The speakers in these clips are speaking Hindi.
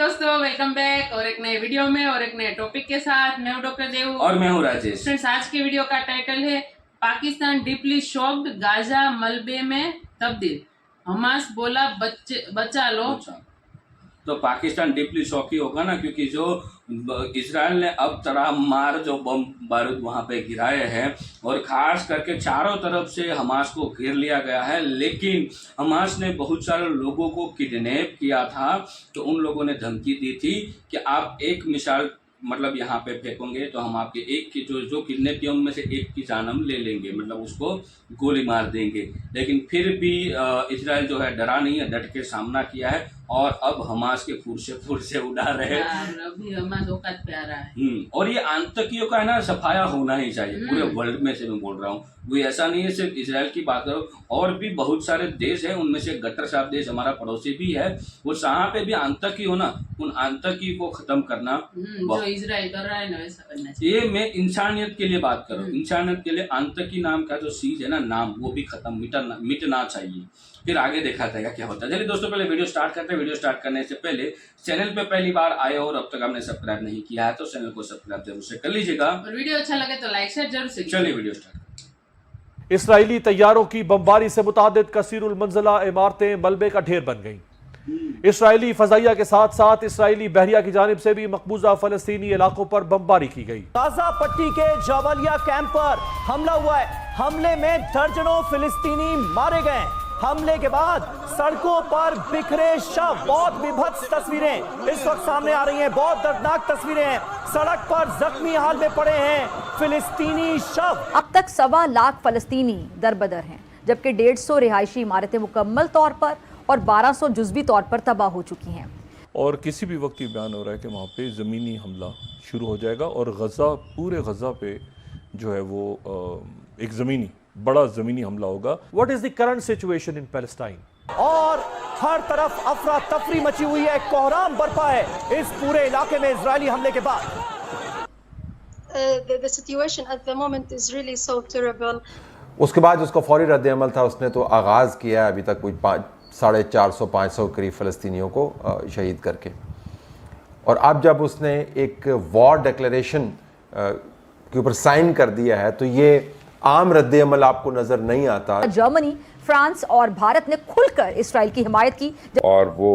दोस्तों, वेलकम बैक और एक नए वीडियो में और एक नए टॉपिक के साथ। मैं हूं डॉक्टर देव और मैं हूं राजेश। फ्रेंड्स, आज के वीडियो का टाइटल है पाकिस्तान डीपली शॉक्ड, गाजा मलबे में तब्दील, हमास बोला बचा लो। तो पाकिस्तान डीपली शॉकी होगा ना, क्योंकि जो इसराइल ने अब तड़ामार जो बम बारूद वहां पे गिराए हैं और खास करके चारों तरफ से हमास को घेर लिया गया है। लेकिन हमास ने बहुत सारे लोगों को किडनैप किया था, तो उन लोगों ने धमकी दी थी कि आप एक मिसाइल मतलब यहाँ पे फेंकोगे तो हम आपके एक की जो किडनैप किया उनमें से एक की जान हम ले लेंगे, मतलब उसको गोली मार देंगे। लेकिन फिर भी इसराइल जो है डरा नहीं है, डट के सामना किया है और अब हमास के फुरसे उड़ा रहे हैं। अभी हमास औकात पे आ रहा है। और ये आतंकियों का है ना सफाया होना ही चाहिए पूरे वर्ल्ड में से। मैं बोल रहा हूँ, वो ऐसा नहीं है सिर्फ इसराइल की बात करो, और भी बहुत सारे देश है, उनमें से गटर साहब देश हमारा पड़ोसी भी है, वो जहाँ पे भी आतंकी हो ना, उन आतंकी को खत्म करना जो इसराइल कर रहा है ना, वैसा करना चाहिए। ये मैं इंसानियत के लिए बात कर रहा हूँ। इंसानियत के लिए आतंकी नाम का जो चीज है ना, नाम, वो भी खत्म मिटना चाहिए। फिर आगे देखा जाएगा क्या होता है। चलिए दोस्तों, पहले वीडियो स्टार्ट करते हैं। वीडियो स्टार्ट करने से पहले चैनल पे पहली बार आए और अब तक आपने सब्सक्राइब नहीं किया है तो चैनल को सब्सक्राइब जरूर से कर लीजिएगा और वीडियो अच्छा लगे तो लाइक शेयर जरूर से। चलिए वीडियो स्टार्ट। इसराइली तैयारों की बमबारी से मुतादिद कसीरुल मंजिला इमारतें मलबे का ढेर बन गईं। इसराइली फजाइया के साथ साथ इसराइली बहरिया की जानिब से भी मकबूजा फलस्तीनी इलाकों पर बमबारी की गई। गाजा पट्टी के जावलिया कैंप पर हमला हुआ है। हमले में दर्जनों फिलिस्तीनी मारे गए। हमले के बाद सड़कों पर बिखरे शव, बहुत विभत्स तस्वीरें इस वक्त सामने आ रही हैं, बहुत दर्दनाक तस्वीरें हैं। सड़क पर जख्मी हाल में पड़े हैं फिलिस्तीनी शव। अब तक 1.25 लाख फलस्तीनी दरबदर हैं, जबकि 150 रिहायशी इमारतें मुकम्मल तौर पर और 1200 जुज़वी तौर पर तबाह हो चुकी हैं। और किसी भी वक्त ये बयान हो रहा है कि वहाँ पे ज़मीनी हमला शुरू हो जाएगा और गज़ा, पूरे गज़ा पे जो है वो एक बड़ा ज़मीनी हमला होगा। What is the current situation in Palestine? और हर तरफ अफरा तफरी मची हुई है, कोहराम बरपा है इस पूरे इलाके में इजरायली हमले के बाद। The situation at the moment is really so terrible. उसके बाद उसका फौरी रद्द-ए-अमल था, उसने तो आगाज़ किया अभी तक कोई 450-500 करीब फ़लस्तीनियों को शहीद करके। और अब जब उसने एक वॉर डिक्लेरेशन के ऊपर साइन कर दिया है तो ये आम रद्द-ए-अमल आपको नज़र नहीं आता। जर्मनी, फ्रांस और भारत ने खुलकर इसराइल की हिमायत की और वो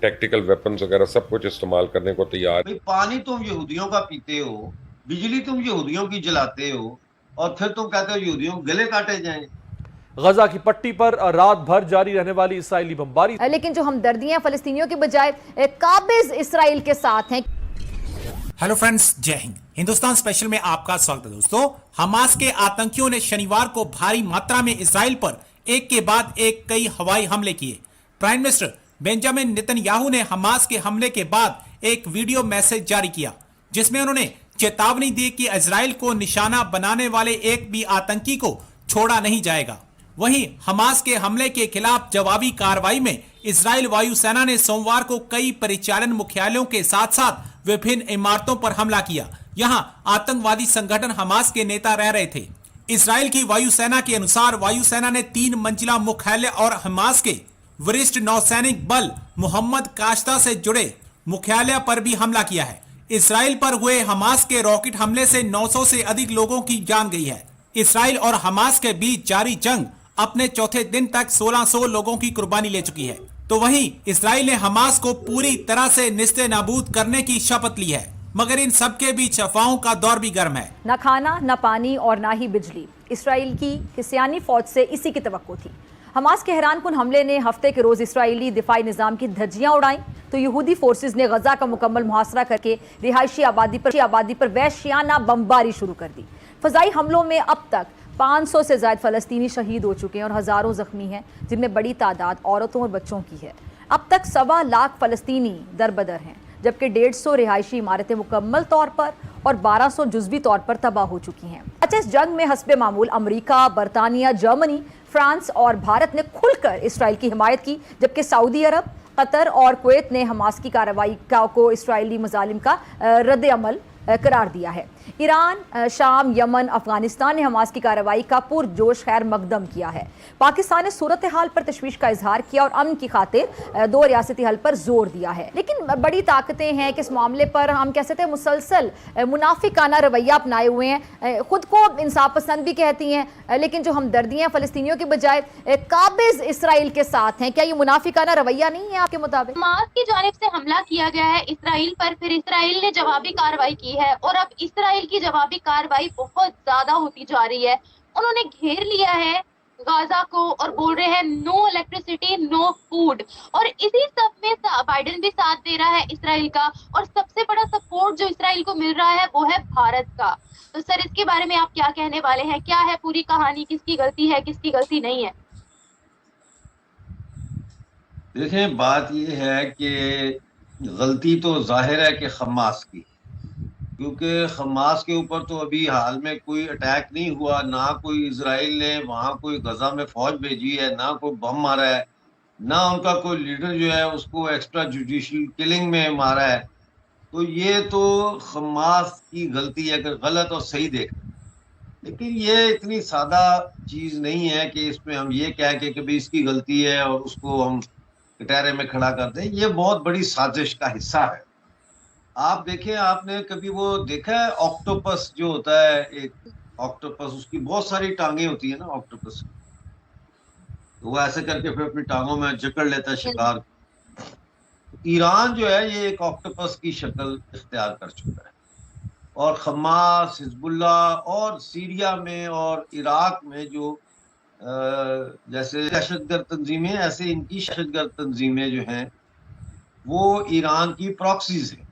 टैक्टिकल वेपन्स वगैरह सब कुछ इस्तेमाल करने को तैयार। पानी तुम यहूदियों का पीते हो, बिजली तुम यहूदियों की जलाते हो और फिर तुम कहते हो यहूदियों गले काटे जाएं। गजा की पट्टी पर रात भर जारी रहने वाली इसराइली बमबारी। लेकिन जो हमदर्दियां फलस्तीनियों के बजाय काबिज इसराइल के साथ हैं। हेलो फ्रेंड्स, जय हिंद। हिंदुस्तान स्पेशल में आपका स्वागत है। दोस्तों, हमास के आतंकियों ने शनिवार को भारी मात्रा में इसराइल पर एक के बाद एक कई हवाई हमले किए। प्राइम मिनिस्टर बेंजामिन नेतन्याहू ने हमास के हमले के बाद एक वीडियो मैसेज जारी किया, जिसमें उन्होंने चेतावनी दी कि इजराइल को निशाना बनाने वाले एक भी आतंकी को छोड़ा नहीं जाएगा। वहीं हमास के हमले के खिलाफ जवाबी कार्रवाई में इजराइल वायुसेना ने सोमवार को कई परिचालन मुख्यालयों के साथ साथ विभिन्न इमारतों पर हमला किया। यहां आतंकवादी संगठन हमास के नेता रह रहे थे। इजराइल की वायुसेना के अनुसार वायुसेना ने 3 मंजिला मुख्यालय और हमास के वरिष्ठ नौसैनिक बल मोहम्मद काश्ता से जुड़े मुख्यालय पर भी हमला किया है। इसराइल पर हुए हमास के रॉकेट हमले से 900 से अधिक लोगों की जान गई है। इसराइल और हमास के बीच जारी जंग अपने चौथे दिन तक 1600 लोगों की कुर्बानी ले चुकी है। तो वहीं इसराइल ने हमास को पूरी तरह से निस्ते नाबूद करने की शपथ ली है, मगर इन सबके बीच अफवाहों का दौर भी गर्म है। न खाना, न पानी और न ही बिजली। इसराइल की किसियानी फौज से इसी की तवक्को थी। हमास के हैरानकुन हमले ने हफ्ते के रोज इसराइली दिफाई निजाम की धज्जियां उड़ाई तो यहूदी फोर्सेज ने गजा का मुकम्मल मुहासरा करके रिहायशी आबादी पर वहशियाना बमबारी शुरू कर दी। फजाई हमलों में अब तक 500 से ज्यादा फलस्तीनी शहीद हो चुके हैं और हजारों जख्मी हैं, जिनमें बड़ी तादाद औरतों और बच्चों की है। अब तक 1.25 लाख फलस्तीनी दरबदर हैं, जबकि 150 रिहायशी इमारतें मुकम्मल तौर पर और 1200 जुज़वी तौर पर तबाह हो चुकी हैं। अच्छा, इस जंग में हस्बे मामूल अमरीका, बरतानिया, जर्मनी, फ्रांस और भारत ने खुलकर इसराइल की हिमायत की, जबकि सऊदी अरब, कतर और कुवैत ने हमास की कार्रवाई को इसराइली मजालिम का रद्द-ए-अमल करार दिया है। ईरान, शाम, यमन, अफगानिस्तान ने हमास की कार्रवाई का पुरजोश खैर मकदम किया है। पाकिस्तान ने सूरत हाल पर तशवीश का इजहार किया और अमन की खातिर 2 रियासती हल पर जोर दिया है। लेकिन बड़ी ताकतें हैं कि इस मामले पर हम कह सकते हैं मुसलसल मुनाफिकाना रवैया अपनाए हुए हैं। खुद को इंसाफ पसंद भी कहती हैं, लेकिन जो हमदर्दियाँ फ़लस्तीनियों के बजाय काबिज इसराइल के साथ हैं। क्या ये मुनाफिकाना रवैया नहीं है आपके मुताबिक? हमास की जानिब से हमला किया गया है इसराइल पर, फिर इसराइल ने जवाबी कार्रवाई की है और अब इसराइल की जवाबी कार्रवाई बहुत ज्यादा होती जा रही है। उन्होंने घेर लिया है गाजा को और बोल रहे हैं नो इलेक्ट्रिसिटी नो फूड, और इसी सब में बाइडेन भी साथ दे रहा है इसराइल का, और सबसे बड़ा सपोर्ट जो इसराइल को मिल रहा है वो है भारत का। तो सर इसके बारे में आप क्या कहने वाले हैं? क्या है पूरी कहानी, किसकी गलती है किसकी गलती नहीं है? देखें, बात यह है कि गलती तो जाहिर है कि हमास की, क्योंकि हमास के ऊपर तो अभी हाल में कोई अटैक नहीं हुआ, ना कोई इजराइल ने वहाँ कोई गजा में फौज भेजी है, ना कोई बम मारा है, ना उनका कोई लीडर जो है उसको एक्स्ट्रा जुडिशियल किलिंग में मारा है। तो ये तो हमास की गलती है अगर गलत और सही देख। लेकिन ये इतनी सादा चीज़ नहीं है कि इसमें हम ये कह के कि भाई इसकी गलती है और उसको हम कटहरे में खड़ा कर दें। ये बहुत बड़ी साजिश का हिस्सा है। आप देखें, आपने कभी वो देखा है ऑक्टोपस जो होता है, एक ऑक्टोपस, उसकी बहुत सारी टांगे होती है ना ऑक्टोपस, तो वो ऐसे करके फिर अपनी टांगों में जकड़ लेता है शिकार। ईरान जो है ये एक ऑक्टोपस की शक्ल इख्तियार कर चुका है, और हमास, हिजबुल्ला और सीरिया में और इराक में जो जैसे दहशतगर्द तंजीमें, ऐसे इनकी दहशतगर्द तंजीमें जो हैं वो ईरान की प्रॉक्सीज हैं,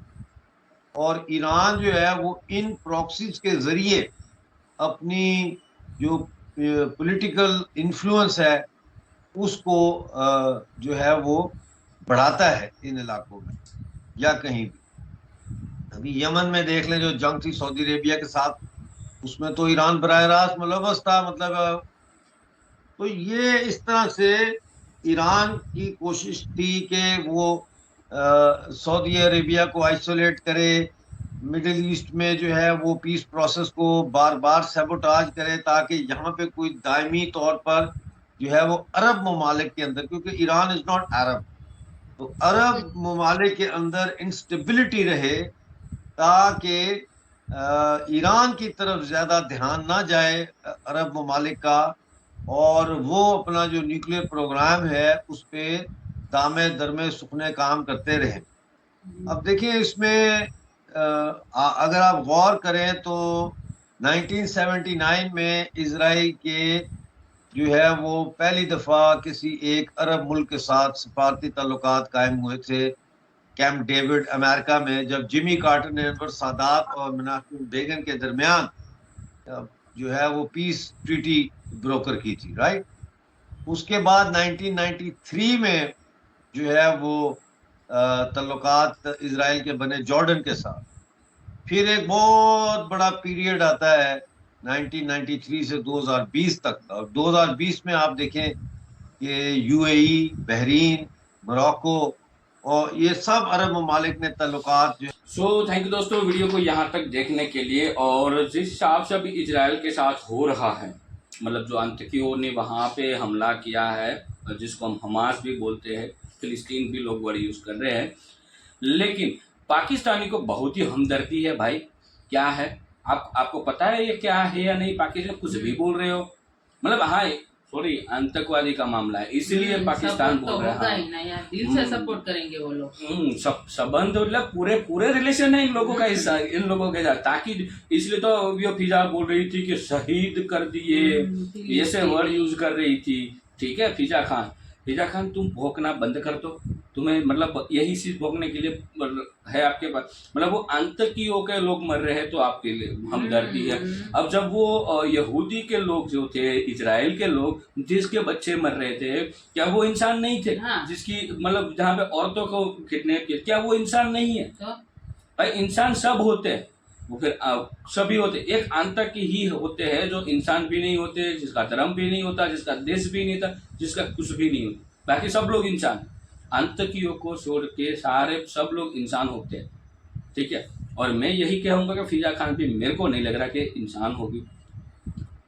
और ईरान जो है वो इन प्रॉक्सीज के जरिए अपनी जो पॉलिटिकल इन्फ्लुएंस है उसको जो है वो बढ़ाता है इन इलाकों में या कहीं भी। अभी यमन में देख लें जो जंग थी सऊदी अरेबिया के साथ, उसमें तो ईरान बराह रास्त मुलव्वस था। मतलब तो ये इस तरह से ईरान की कोशिश थी कि वो सऊदी अरेबिया को आइसोलेट करे, मिडिल ईस्ट में जो है वो पीस प्रोसेस को बार बार सैबोटाज करे, ताकि यहाँ पे कोई दायमी तौर पर जो है वो अरब ममालिक के अंदर, क्योंकि ईरान इज़ नॉट अरब, तो अरब ममालिक के अंदर इंस्टेबिलिटी रहे, ताकि ईरान की तरफ ज़्यादा ध्यान ना जाए अरब ममालिक का, और वो अपना जो न्यूक्लियर प्रोग्राम है उस पर दामे दरमे सुखने काम करते रहे। अब देखिए, इसमें अगर आप गौर करें तो 1979 में इजराइल के जो है वो पहली दफ़ा किसी एक अरब मुल्क के साथ सफारती ताल्लुकात कायम हुए थे कैंप डेविड अमेरिका में, जब जिमी कार्टर ने अनवर सादात और मेनाहिम बेगन के दरमियान जो है वो पीस ट्रीटी ब्रोकर की थी, राइट। उसके बाद 1993 में जो है वो ताल्लुकात इजराइल के बने जॉर्डन के साथ। फिर एक बहुत बड़ा पीरियड आता है 1993 से 2020 तक का, और 2020 में आप देखें कि यूएई, बहरीन, मोरक्को और ये सब अरब ममालिक ने ताल्लुकात जो। सो थैंक यू दोस्तों वीडियो को यहाँ तक देखने के लिए। और जिस हिसाब से अभी इजराइल के साथ हो रहा है, मतलब जो आतंकियों ने वहाँ पे हमला किया है, जिसको हम हमास भी बोलते हैं, फिलिस्तीन भी लोग वर्ड यूज़ कर रहे हैं, लेकिन पाकिस्तानी को बहुत ही हमदर्दी है भाई। क्या है आपको पता है ये क्या है या नहीं? पाकिस्तान कुछ भी बोल रहे हो, मतलब हाँ सॉरी आतंकवादी का मामला है, इसलिए पाकिस्तान बोल रहा है, दिल से सपोर्ट करेंगे वो लोग। संबंध मतलब पूरे रिलेशन है इन लोगों का, इन लोगों के साथ, ताकि इसलिए तो वो फिजा बोल रही थी कि शहीद कर दिए, ऐसे वर्ड यूज कर रही थी। ठीक है, फिजा खान तुम भौंकना बंद कर दो, तुम्हें मतलब यही चीज भोगने के लिए है आपके पास, मतलब वो आतंकियों के लोग मर रहे हैं तो आपके लिए हमदर्दी है। अब जब वो यहूदी के लोग जो थे, इजराइल के लोग जिसके बच्चे मर रहे थे, क्या वो इंसान नहीं थे? हाँ। जिसकी मतलब जहाँ पे औरतों को किडनैप किया, क्या वो इंसान नहीं है? तो? भाई इंसान सब होते हैं, वो फिर सभी होते, एक आतंकी ही होते हैं जो इंसान भी नहीं होते, जिसका धर्म भी नहीं होता, जिसका देश भी नहीं था, जिसका कुछ भी नहीं होता, बाकी सब लोग इंसान। आतंकियों को छोड़ के सारे सब लोग इंसान होते हैं, ठीक है। और मैं यही कहूँगा कि फिजा खान भी मेरे को नहीं लग रहा कि इंसान होगी।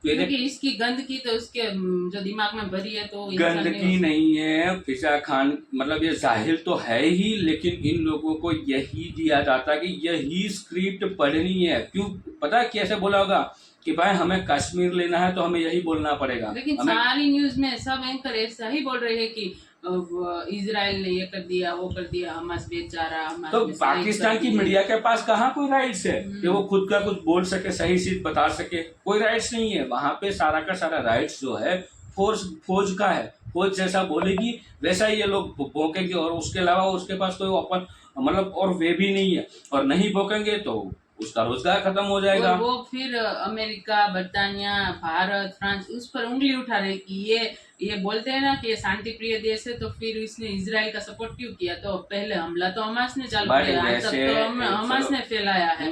क्योंकि इसकी गंदगी तो उसके जो दिमाग में भरी है तो इंसान गंदगी नहीं है। फिजा खान मतलब ये जाहिल तो है ही, लेकिन इन लोगों को यही दिया जाता है कि यही स्क्रिप्ट पढ़नी है। क्यों पता है कैसे बोला होगा कि भाई हमें कश्मीर लेना है तो हमें यही बोलना पड़ेगा। लेकिन सारी न्यूज में सब एंकर ऐसा ही बोल रहे हैं कि इजराइल ने ये कर दिया, वो कर दिया, हमास बेचारा, हमास तो पाकिस्तान की मीडिया के पास कहाँ कोई राइट्स है कि वो खुद का कुछ बोल सके, सही चीज बता सके? कोई राइट्स नहीं है। वहां पे सारा का सारा राइट्स जो है फौज का है। फौज जैसा बोलेगी वैसा ही ये लोग भोंकेंगे, और उसके अलावा उसके पास कोई ओपन मतलब और वे भी नहीं है। और नहीं भोंकेंगे तो उसका रोजगार खत्म हो जाएगा। और वो फिर अमेरिका, बर्तानिया, भारत, फ्रांस उस पर उंगली उठा रहे कि ये बोलते हैं ना कि ये शांति प्रिय देश है, तो फिर इसने इजराइल का सपोर्ट क्यों किया? तो पहले हमला तो हमास ने चालू किया, आज तक तो हमास ने फैलाया है।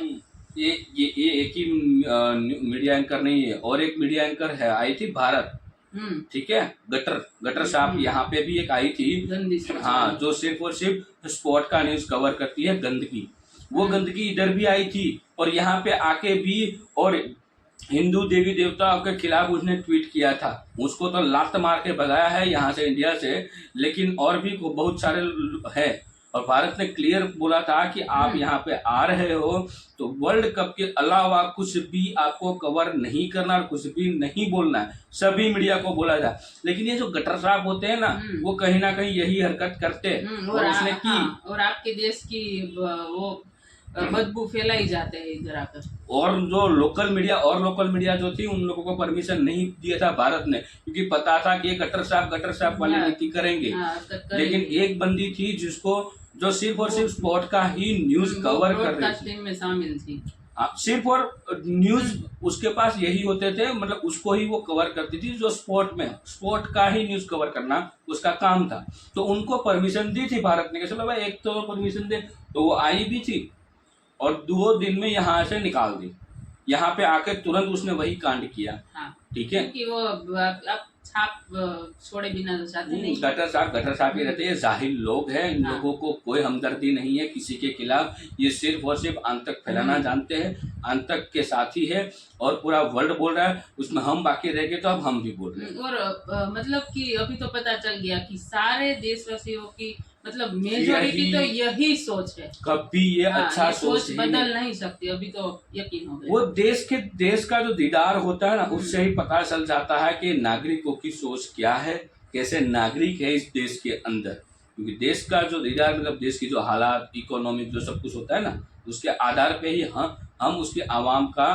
ये एक ही मीडिया एंकर नहीं है, और एक मीडिया एंकर है आई थी भारत, ठीक है, गटर साहब यहाँ पे भी एक आई थी, हाँ, जो सिर्फ और सिर्फ स्पोर्ट का न्यूज कवर करती है, गंदगी। वो गंदगी इधर भी आई थी और यहाँ पे आके भी, और हिंदू देवी देवताओं के खिलाफ उसने ट्वीट किया था। उसको तो लात मार के भगाया है यहाँ से, इंडिया से, लेकिन और भी बहुत सारे है। और भारत ने क्लियर बोला था कि आप यहाँ पे आ रहे हो तो वर्ल्ड कप के अलावा कुछ भी आपको कवर नहीं करना और कुछ भी नहीं बोलना है, सभी मीडिया को बोला जाए। लेकिन ये जो गटर साहब होते हैं ना, वो कहीं ना कहीं यही हरकत करते हैं और उसने की, और आपके देश की वो बदबू फैलाई जाते हैं इधर आकर। और जो लोकल मीडिया जो थी, उन लोगों को परमिशन नहीं दिया था भारत ने, क्योंकि पता था कि ये गटर साहब वाली नीति करेंगे। लेकिन एक बंदी थी जिसको जो सिर्फ और सिर्फ स्पोर्ट का ही न्यूज कवर कर रही थी, में शामिल थी, सिर्फ और न्यूज उसके पास यही होते थे, मतलब उसको ही वो कवर करती थी, जो स्पोर्ट का ही न्यूज कवर करना उसका काम था। तो उनको परमिशन दी थी भारत ने कि चलो भाई एक तो परमिशन दे, तो वो आई भी थी और 2 दिन में यहाँ से निकाल दी। यहाँ पे आके तुरंत उसने वही कांड किया, ठीक है, क्योंकि वो अब छाप छोड़े बिना तो चाहते नहीं। गटर साहब ही रहते हैं, जाहिल लोग हैं, इन लोगों को कोई हमदर्दी नहीं है किसी के खिलाफ। ये सिर्फ और सिर्फ आतंक फैलाना जानते हैं, आतंक के साथी है, और पूरा वर्ल्ड बोल रहा है, उसमें हम बाकी रह गए तो अब हम भी बोल रहे हैं। और मतलब कि अभी तो पता चल गया कि सारे देशवासियों की मतलब मेजॉरिटी तो यही सोच है, कभी ये अच्छा सोच बदल नहीं सकती, अभी तो यकीन हो गया। वो देश का जो दीदार होता है ना, उससे ही पता चल जाता है कि नागरिकों की सोच क्या है, कैसे नागरिक है इस देश के अंदर। क्योंकि देश का जो दीदार मतलब देश की जो हालात, इकोनॉमिक जो सब कुछ होता है ना, उसके आधार पे ही हम उसके आवाम का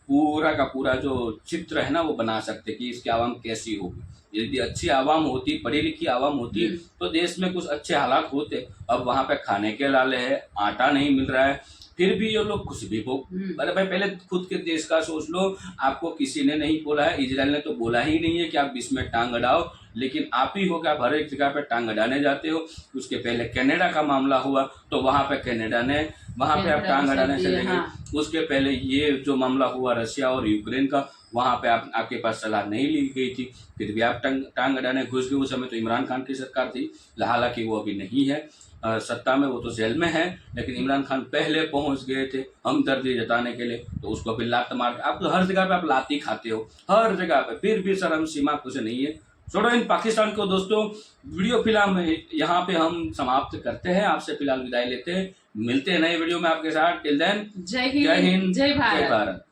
पूरा जो चित्र है ना वो बना सकते कि इसकी आवाम कैसी होगी। यदि अच्छी आवाम होती, पढ़ी लिखी आवाम होती, तो देश में कुछ अच्छे हालात होते। अब वहाँ पे खाने के लाले है, आटा नहीं मिल रहा है, फिर भी ये लोग कुछ भी अरे भाई पहले खुद के देश का सोच लो। आपको किसी ने नहीं बोला है, इजराइल ने तो बोला ही नहीं है कि आप बीच में टांग अड़ाओ, लेकिन आप ही हो कि आप हर एक जगह पे टांग अड़ाने जाते हो। उसके पहले कनाडा का मामला हुआ तो वहाँ पे कनाडा ने वहाँ पे आप टांग अड़ाने चले गए। उसके पहले ये जो मामला हुआ रशिया और यूक्रेन का, वहाँ पे आपके पास सलाह नहीं ली गई थी, फिर भी आप टांग अड़ाने घुस गए। उस समय तो इमरान खान की सरकार थी, हालांकि वो अभी नहीं है सत्ता में, वो तो जेल में है, लेकिन इमरान खान पहले पहुंच गए थे हमदर्दी जताने के लिए, तो उसको फिर लात मार के आप हर जगह पे आप लाती खाते हो, हर जगह पे, फिर भी शर्म सीमा कुछ नहीं है। छोड़ो इन पाकिस्तान को दोस्तों, वीडियो फिलहाल यहाँ पे हम समाप्त करते हैं, आपसे फिलहाल विदाई लेते हैं, मिलते हैं नए वीडियो में आपके साथ। टिल देन, जय हिंद, जय भारत।